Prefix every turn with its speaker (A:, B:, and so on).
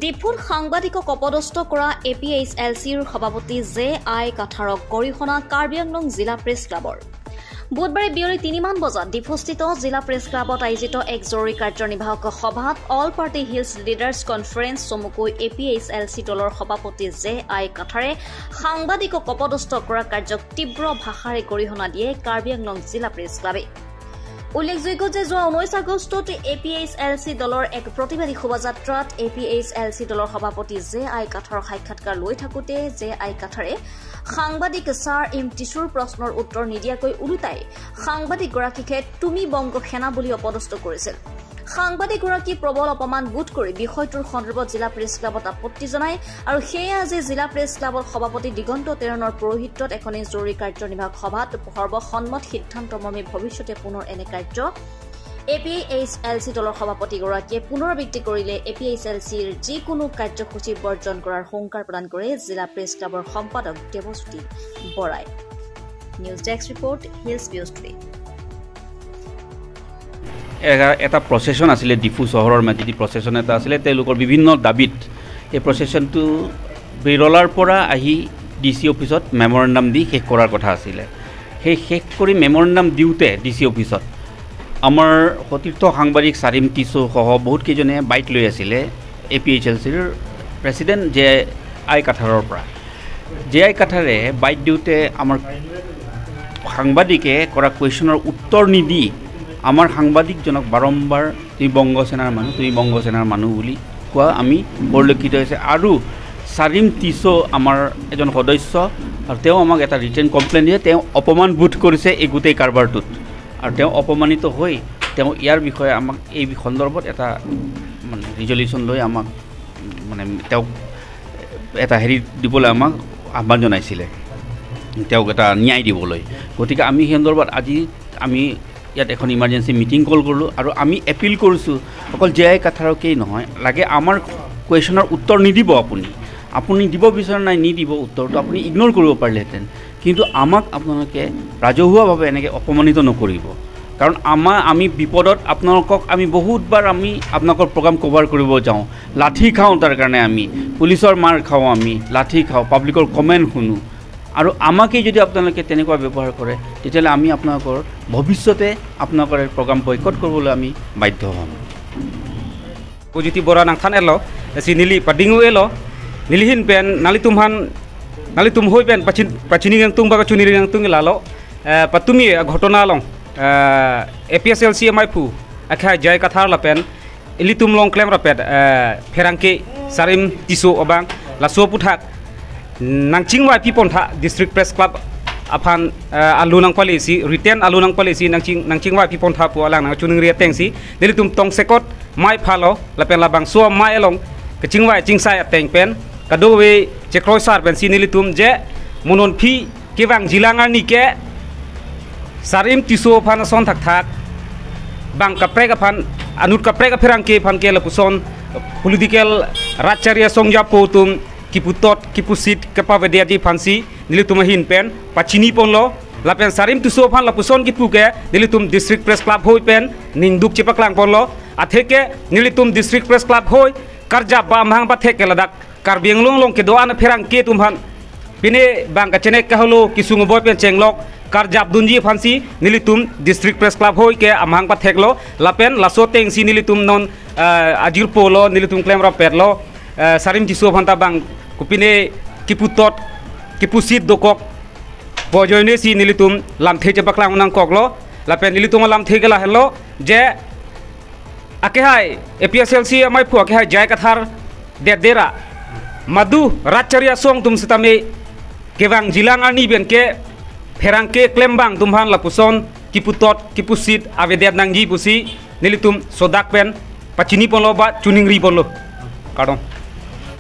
A: ডিফুত সাংবাদিকক অপদস্থ কৰা APHLCৰ সভাপতি J.I. কাঠাৰক গৰিহণা কাৰ্বি আংলং জিলা প্ৰেছ ক্লাবৰ বুধবাৰে বিয়লি 3 মান বজাত ডিফুস্থিত জিলা প্ৰেছ ক্লাবত আয়োজিত এক জৰুৰী কাৰ্যনিৰ্বাহক সভাত all party hills leaders conference চমুকৈ APHLC দলৰ সভাপতি J.I. কাঠাৰে সাংবাদিকক অপদস্থ কৰা কাৰ্যক তীব্ৰ ভাষাৰে গৰিহণা দিয়ে কাৰ্বি আংলং জিলা প্ৰেছ ক্লাবে উল্লেখযোগ্য যে যোৱা 19 আগষ্টত APHLC দলৰ এক প্ৰতিবাদী শোভাযাত্ৰাত APHLC দলৰ সভাপতি J.I. কাঠাৰ সাক্ষাৎকাৰ লৈ থাকোতে J.I. কাঠাৰে সাংবাদিক ছাৰ টিছুৰ প্ৰশ্নৰ উত্তৰ নিদিয়াকৈ উলুটাই সাংবাদিক গৰাকীকে তুমি বংগ সেনা বুলি অপদস্থ কৰিছিল সাংবাদিক গৰাকী প্ৰবল অপমান বোধ কৰি বিষয়টোৰ সন্দৰ্ভত জিলা প্ৰেছ ক্লাবত আপত্তি জনায় আৰু সেয়া আজি জিলা প্ৰেছ ক্লাবৰ সভাপতি দিগন্ত তেৰণৰ পৌৰোহিত্যত এখনি জৰুৰী কাৰ্যনিৰ্বাহক সভাত সৰ্বসন্মত সিদ্ধান্তমৰ্মে ভৱিষ্যতে পুনৰ এনে কাৰ্য APHLC দলৰ সভাপতি গৰাকীয়ে পুনৰাবৃত্তি কৰিলে APHLCৰ যিকোনো কাৰ্যসূচী বৰ্জন কৰাৰ সংকাৰ প্ৰদান কৰে জিলা প্ৰেছ ক্লাবৰ সম্পাদক দেৱজ্যোতি বৰাই news desk report hills news today
B: এটা প্ৰচেছন আছিলে ডিফু চহৰৰ মাজেদি প্ৰচেছন এটা আছিলে তেওঁলোকৰ বিভিন্ন দাবীত এই প্ৰচেছনটো বিৰলাৰ পৰা আহি DC অফিচত মেমৰেণ্ডাম দি শেষ কৰাৰ কথা আছিলে সেই শেষ কৰি মেমৰেণ্ডাম দিওঁতে DC অফিচত আমাৰ সতীৰ্থ সাংবাদিক চাৰিম টিছু সহ বহুত কেইজনে বাইট লৈ আছিলে APHLCৰ প্ৰেছিডেণ্ট J.I. কাঠাৰৰ পৰা J.I. কাঠাৰে বাইট দিওঁতে আমাৰ সাংবাদিকে কৰা কুৱেশ্যনৰ উত্তৰ নিদি আমাৰ সাংবাদিকজনক বাৰম্বাৰ তুমি বংগ সেনাৰ মানুহ বুলি কোৱা আমি পৰিলক্ষিত হৈছে আৰু চাৰিম টিছু আমাৰ এজন সদস্য আৰু তেওঁ আমাক এটা ৰিটেন কমপ্লেইন দিয়ে তেওঁ অপমান বোধ কৰিছে এই গোটেই কাৰবাৰটোত আৰু তেওঁ অপমানিত হৈ তেওঁ ইয়াৰ বিষয়ে আমাক এই সন্দৰ্ভত এটা মানে ৰিজলিউশ্যন লৈ আমাক মানে তেওঁক এটা হেৰি দিবলৈ আমাক আহ্বান জনাইছিলে তেওঁক এটা ন্যায় দিবলৈ গতিকে আমি সেই সন্দৰ্ভত আজি আমি ইয়াত এখন ইমাৰ্জেঞ্চি মিটিং কল কৰিলোঁ আৰু আমি এপিল কৰিছোঁ অকল J.I. কাঠাৰকেই নহয় লাগে আমাৰ কুৱেশ্যনৰ উত্তৰ নিদিব আপুনি দিব বিচৰা নাই নিদিব উত্তৰটো আপুনি ইগন'ৰ কৰিব পাৰিলেহেঁতেন কিন্তু আমাক আপোনালোকে ৰাজহুৱাভাৱে এনেকৈ অপমানিত নকৰিব কাৰণ আমি বিপদত আপোনালোকক আমি বহুতবাৰ আমি আপোনালোকৰ প্ৰগ্ৰাম কভাৰ কৰিব যাওঁ লাঠি খাওঁ তাৰ কাৰণে আমি পুলিচৰ মাৰ খাওঁ আমি লাঠি খাওঁ পাব্লিকৰ কমেণ্ট শুনো আৰু আমাকেই যদি আপোনালোকে তেনেকুৱা ব্যৱহাৰ কৰে তেতিয়াহ'লে আমি আপোনালোকৰ ভৱিষ্যতে আপোনালোকৰ প্ৰগ্ৰাম বয়কট কৰিবলৈ আমি বাধ্য হ'ম
C: পজিটিভ বৰা নাংথান এলো সি নীলি পাডিঙো এলো নীলিহীন পেন নালি তুম হৈ পেন পাচিনি গাং তুং বা চুনি গাং তুং লালো পাতুমি ঘটনা লং APHLC মাইফু আখা J.I. কাঠাৰ লাপেন ইলি তুম লং ক্লেম ৰাপেট ফেৰাংকে চাৰিম টিছু অবাং লাসো পুথাক nangching wa pipon tha district press club aphan alu nang policy return alu nang policy nangching wa pipon tha pu alang nang chuning ria tengsi dili tum tong sekot mai phalo lapen labang so mai along kaching wa chingsai ateng pen kadowe chekroi sar pen sinili tum je munon phi kewang jilangar ni ke sarim tiso phan son thak bang kaprek aphan anut kaprek apherang ke phan ke lapuson political racharya songja po tum kiputot kipusit kepawedia fansi nilitum hin pen pachini ponlo lapen sarim tuso phan lapuson kipuke nilitum district press club hoi pen ningduk chepaklang ponlo atheke nilitum district press club hoi karja bamhang batheke ladak karbianglong long ke doan pherang ke tumhan pine bang ka chenek ka holo kisung boy pen chenglok karja dunji fansi nilitum district press club hoi ke amhang batheklo lapen laso tengsi nilitum non ajir polo nilitum claim ra perlo sarim jiso phanta bang kupine kiputot kipusit dokok pojoine si nilitum lamthe je baklang nang koklo lapen nilitum lamthe gela hello je akehai APHLC amai phu akehai J.I. kathar dera madu racharya song tum sitame kewang jilang ani ben ke ferang ke klembang tumhan lapuson kiputot kipusit avedet nangji pusi nilitum sodak pen pachini ponlo ba chuning ri ponlo kadong